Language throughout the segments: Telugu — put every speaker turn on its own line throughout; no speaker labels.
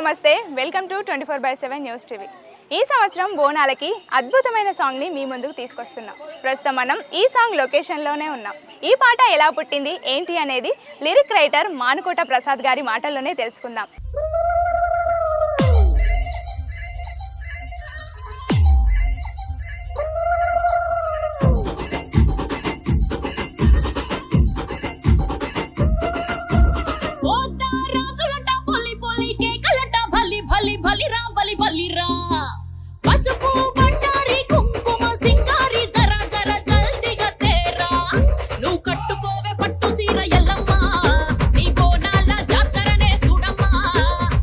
నమస్తే వెల్కమ్ టు 24/7 న్యూస్ టీవీ। ఈ సంవత్సరం బోనాలకి అద్భుతమైన సాంగ్ ని మీ ముందుకు తీసుకొస్తున్నాం। ప్రస్తుతం మనం ఈ సాంగ్ లొకేషన్ లోనే ఉన్నాం। ఈ పాట ఎలా పుట్టింది ఏంటి అనేది లిరిక్ రైటర్ మానుకోట ప్రసాద్ గారి మాటల్లోనే తెలుసుకుందాం।
పసుపు బండారి కుంకుమ సింగారి జరా జరా జల్దిగా తేరా నువ్వు కట్టుకోవే పట్టు సీర ఎల్లమ్మ నీ బోనాల జాతరనే చూడమ్మా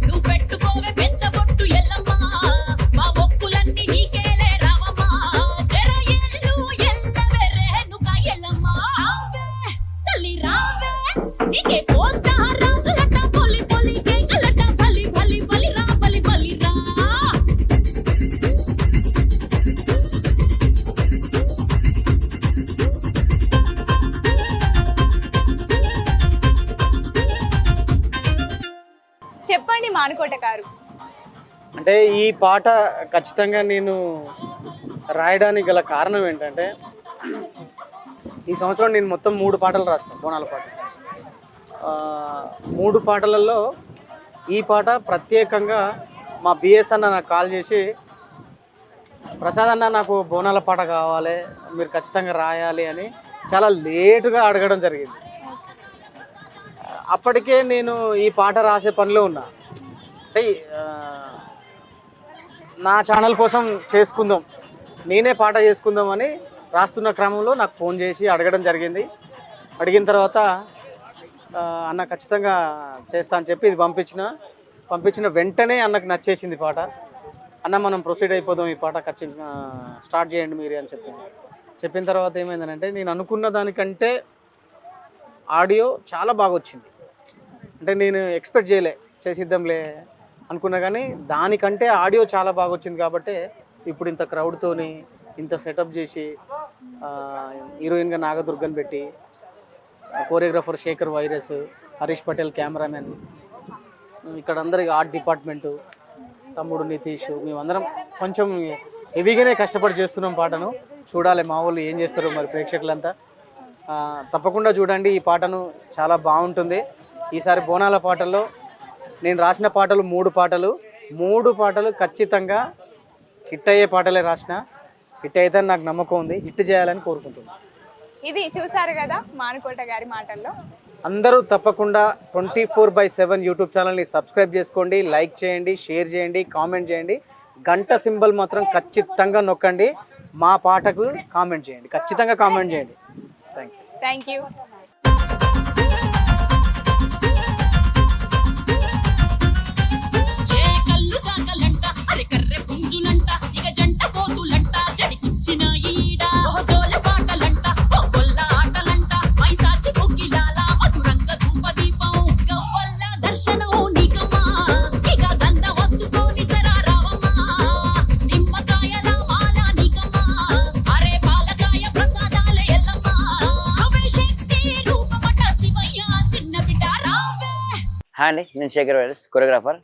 నువ్వు పెట్టుకోవే పెద్ద బొట్టు ఎల్లమ్మ మా మొక్కులన్నీ నీకేలే రావమ్మా జర ఎల్లు ఎల్లవే రేణుక ఎల్లమ్మ రావే తల్లి రావే నీకే పోతా రాజులట పొలి పొలి కేకలట బలి బలి బలి రా బలి బలి రా
చెప్పండి మానుకోట గారు।
అంటే ఈ పాట ఖచ్చితంగా నేను రాయడానికి గల కారణం ఏంటంటే ఈ సంవత్సరం నేను మొత్తం 3 పాటలు రాసిన బోనాల పాట। 3 పాటలలో ఈ పాట ప్రత్యేకంగా మా బిఎస్ అన్న నాకు కాల్ చేసి ప్రసాద్ అన్న నాకు బోనాల పాట కావాలి మీరు ఖచ్చితంగా రాయాలి అని చాలా లేటుగా అడగడం జరిగింది। అప్పటికే నేను ఈ పాట రాసే పనిలో ఉన్నా। అంటే నా ఛానల్ కోసం చేసుకుందాం నేనే పాట చేసుకుందామని రాస్తున్న క్రమంలో నాకు ఫోన్ చేసి అడగడం జరిగింది। అడిగిన తర్వాత అన్న ఖచ్చితంగా చేస్తా అని చెప్పి ఇది పంపించిన వెంటనే అన్నకు నచ్చేసింది పాట। అన్న మనం ప్రొసీడ్ అయిపోదాం ఈ పాట ఖచ్చితంగా స్టార్ట్ చేయండి మీరు అని చెప్పిన తర్వాత ఏమైందంటే నేను అనుకున్న దానికంటే ఆడియో చాలా బాగా వచ్చింది। అంటే నేను ఎక్స్పెక్ట్ చేయలే చేసిద్దాంలే అనుకున్నా కానీ దానికంటే ఆడియో చాలా బాగా వచ్చింది కాబట్టి ఇప్పుడు ఇంత క్రౌడ్తోని ఇంత సెటప్ చేసి హీరోయిన్గా నాగదుర్గని పెట్టి కోరియోగ్రాఫర్ శేఖర్ వైరస్ హరీష్ పటేల్ కెమెరామెన్ ఇక్కడ అందరికి ఆర్ట్ డిపార్ట్మెంటు తమ్ముడు నితీష్ మేమందరం కొంచెం హెవీగానే కష్టపడి చేస్తున్నాం పాటను। చూడాలి మా వాళ్ళు ఏం చేస్తారో మరి ప్రేక్షకులంతా తప్పకుండా చూడండి ఈ పాటను చాలా బాగుంటుంది। ఈసారి బోనాల పాటల్లో నేను రాసిన పాటలు 3 పాటలు ఖచ్చితంగా హిట్ అయ్యే పాటలే రాసిన। హిట్ అయితే నాకు నమ్మకం ఉంది, హిట్ చేయాలని కోరుకుంటున్నాను।
ఇది చూసారు కదా మానుకోట గారి మాటల్లో।
అందరూ తప్పకుండా 24/7 యూట్యూబ్ ఛానల్ని సబ్స్క్రైబ్ చేసుకోండి, లైక్ చేయండి, షేర్ చేయండి, కామెంట్ చేయండి, గంట సింబల్ మాత్రం ఖచ్చితంగా నొక్కండి, మా పాటకు కామెంట్ చేయండి, ఖచ్చితంగా కామెంట్ చేయండి।
Thank you.
హాయ్ అండి, నేను శేఖర్ వైరస్ కొరియోగ్రాఫర్।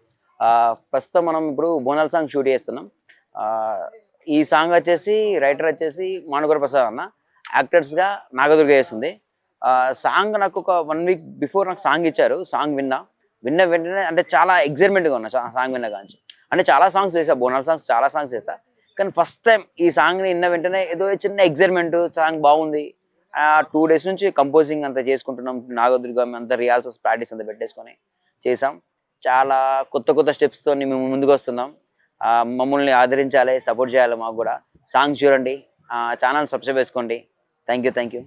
ప్రస్తుతం మనం ఇప్పుడు బోనాల సాంగ్ షూట్ చేస్తున్నాం। ఈ సాంగ్ వచ్చేసి రైటర్ వచ్చేసి మానుకోట ప్రసాద్ అన్న, యాక్టర్స్గా నాగదుర్గ చేస్తుంది। సాంగ్ నాకు ఒక 1 వీక్ బిఫోర్ నాకు సాంగ్ ఇచ్చారు। సాంగ్ విన్న వెంటనే అంటే చాలా ఎక్సైట్మెంట్గా ఉన్నా సాంగ్ విన్న కానీ। అంటే చాలా సాంగ్స్ చేసా, బోనాల సాంగ్స్ చాలా సాంగ్స్ చేసా, కానీ ఫస్ట్ టైం ఈ సాంగ్ని విన్న వెంటనే ఏదో చిన్న ఎక్సైట్మెంట్, సాంగ్ బాగుంది। 2 days నుంచి కంపోజింగ్ అంతా చేసుకుంటున్నాం, నాగదుర్గ అంతా రిహార్సల్స్ ప్రాక్టీస్ అంతా పెట్టేసుకొని చేసాం। చాలా కొత్త స్టెప్స్తో మేము ముందుకు వస్తున్నాం। మమ్మల్ని ఆదరించాలి, సపోర్ట్ చేయాలి, మాకు కూడా సాంగ్స్ చూడండి, ఛానల్ సబ్స్క్రైబ్ చేసుకోండి। Thank you.